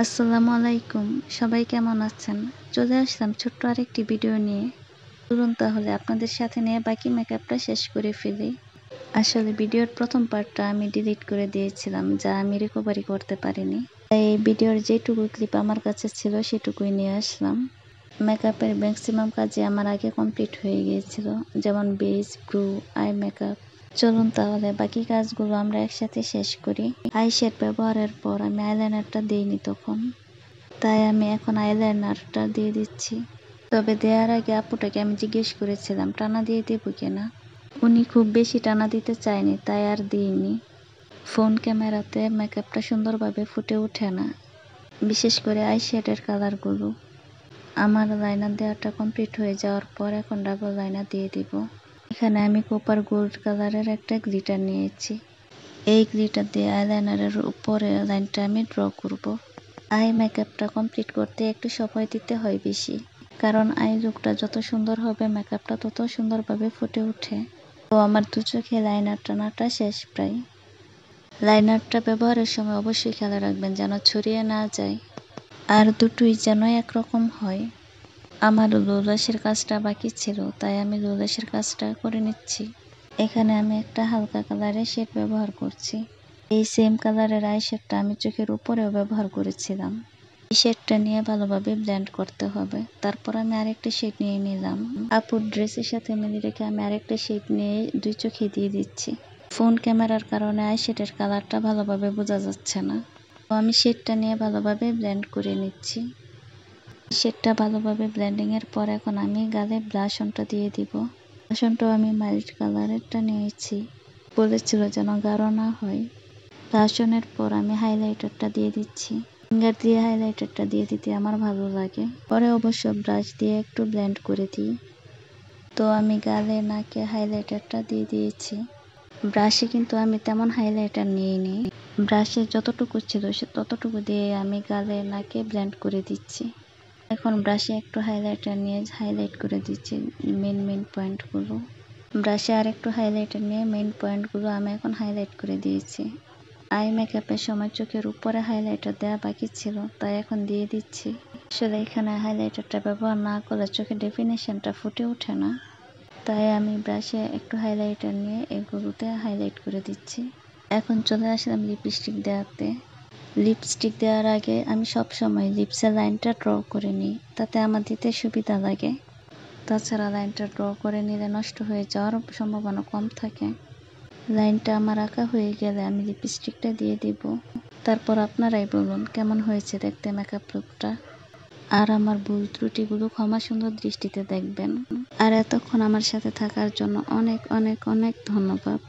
আসসালামু আলাইকুম। সবাই কেমন আছেন? চলে আসলাম ছোট্ট আরেকটি ভিডিও নিয়ে। চলুন তাহলে আপনাদের সাথে নিয়ে বাকি মেকআপটা শেষ করে ফেলি। আসলে ভিডিওর প্রথম পার্টটা আমি ডিলিট করে দিয়েছিলাম, যা আমি রিকভারি করতে পারিনি। তাই এই ভিডিওর যেটুকু ক্লিপ আমার কাছে ছিল সেটুকুই নিয়ে আসলাম। মেকআপের ম্যাক্সিমাম কাজই আমার আগে কমপ্লিট হয়ে গিয়েছিল, যেমন বেস, ব্রু, আই মেকআপ। চলুন তাহলে বাকি কাজগুলো আমরা একসাথে শেষ করি। আই শেড ব্যবহারের পর আমি আইলাইনারটা দিইনি তখন, তাই আমি এখন আইলাইনারটা দিয়ে দিচ্ছি। তবে দেওয়ার আগে আপুটাকে আমি জিজ্ঞেস করেছিলাম টানা দিয়ে দেবো কিনা। উনি খুব বেশি টানা দিতে চায়নি, তাই আর দিইনি। ফোন ক্যামেরাতে মেকআপটা সুন্দরভাবে ফুটে ওঠে না, বিশেষ করে আই শেডের কালারগুলো। আমার লাইনার দেওয়াটা কমপ্লিট হয়ে যাওয়ার পর এখন ডাবল লাইনার দিয়ে দিব। এখানে আমি কপার গোল্ড কালারের একটা গ্লিটার নিয়েছি। এই গ্লিটার দিয়ে আইলাইনারের উপরে লাইনটা আমি ড্র করব। আই মেকআপটা কমপ্লিট করতে একটু সময় দিতে হয় বেশি, কারণ আই লুকটা যত সুন্দর হবে মেকআপটা তত সুন্দরভাবে ফুটে ওঠে। তো আমার দু চোখে লাইনার টানাটা শেষ প্রায়। লাইনারটা ব্যবহারের সময় অবশ্যই খেয়াল রাখবেন যেন ছড়িয়ে না যায়, আর দুটোই যেন একরকম হয়। আমার লোলাসের কাজটা বাকি ছিল, তাই আমি লোলাসের কাজটা করে নিচ্ছি। এখানে আমি একটা হালকা কালারের শেড ব্যবহার করছি। এই সেম কালারের আই শেডটা আমি চোখের উপরেও ব্যবহার করেছিলাম। এই শেডটা নিয়ে ভালোভাবে ব্লেন্ড করতে হবে। তারপর আমি আরেকটা শেড নিয়ে নিলাম। আপুর ড্রেসের সাথে মিলিয়ে রেখে আমি আরেকটা শেড নিয়ে দুই চোখে দিয়ে দিচ্ছি। ফোন ক্যামেরার কারণে আই শেডের কালারটা ভালোভাবে বোঝা যাচ্ছে না, তো আমি শেডটা নিয়ে ভালোভাবে ব্লেন্ড করে নিচ্ছি। শেডটা ভালোভাবে ব্লেন্ডিং এর পর এখন আমি গালে ব্লাশ অনটা দিয়ে দিব। ব্লাশ অনটাও আমি মাইল্ড কালারেরটা নিয়েছি, বলেছিল যেন গাঢ় না হয়। ব্লাশ অনের পর আমি হাইলাইটারটা দিয়ে দিচ্ছি। ফিঙ্গার দিয়ে হাইলাইটারটা দিয়ে দিতে আমার ভালো লাগে, পরে অবশ্য ব্রাশ দিয়ে একটু ব্লেন্ড করে দিই। তো আমি গালে নাকে হাইলাইটারটা দিয়ে দিয়েছি। ব্রাশে কিন্তু আমি তেমন হাইলাইটার নিইনি, ব্রাশে যতটুকু ছিল সে ততটুকু দিয়ে আমি গালে নাকে ব্লেন্ড করে দিচ্ছি। এখন ব্রাশে একটু হাইলাইটার নিয়ে হাইলাইট করে দিচ্ছি মেন পয়েন্টগুলো। ব্রাশে আর একটু হাইলাইটার নিয়ে মেন পয়েন্টগুলো আমি এখন হাইলাইট করে দিয়েছি। আই মেকআপের সময় চোখের উপরে হাইলাইটার দেওয়া বাকি ছিল, তাই এখন দিয়ে দিচ্ছি। আসলে এখানে হাইলাইটারটা ব্যবহার না করলে চোখের ডেফিনেশনটা ফুটে ওঠে না, তাই আমি ব্রাশে একটু হাইলাইটার নিয়ে এগুলোতে হাইলাইট করে দিচ্ছি। এখন চলে আসলাম লিপস্টিক দেওয়াতে। লিপস্টিক দেওয়ার আগে আমি সবসময় লিপসের লাইনটা ড্র করে নিই, তাতে আমার দিতে সুবিধা লাগে। তাছাড়া লাইনটা ড্র করে নিলে নষ্ট হয়ে যাওয়ার সম্ভাবনা কম থাকে। লাইনটা আমার আঁকা হয়ে গেলে আমি লিপস্টিকটা দিয়ে দিব। তারপর আপনারাই বলুন কেমন হয়েছে দেখতে মেকআপ লুকটা। আর আমার ভুল ত্রুটিগুলো ক্ষমা সুন্দর দৃষ্টিতে দেখবেন। আর এতক্ষণ আমার সাথে থাকার জন্য অনেক অনেক অনেক ধন্যবাদ।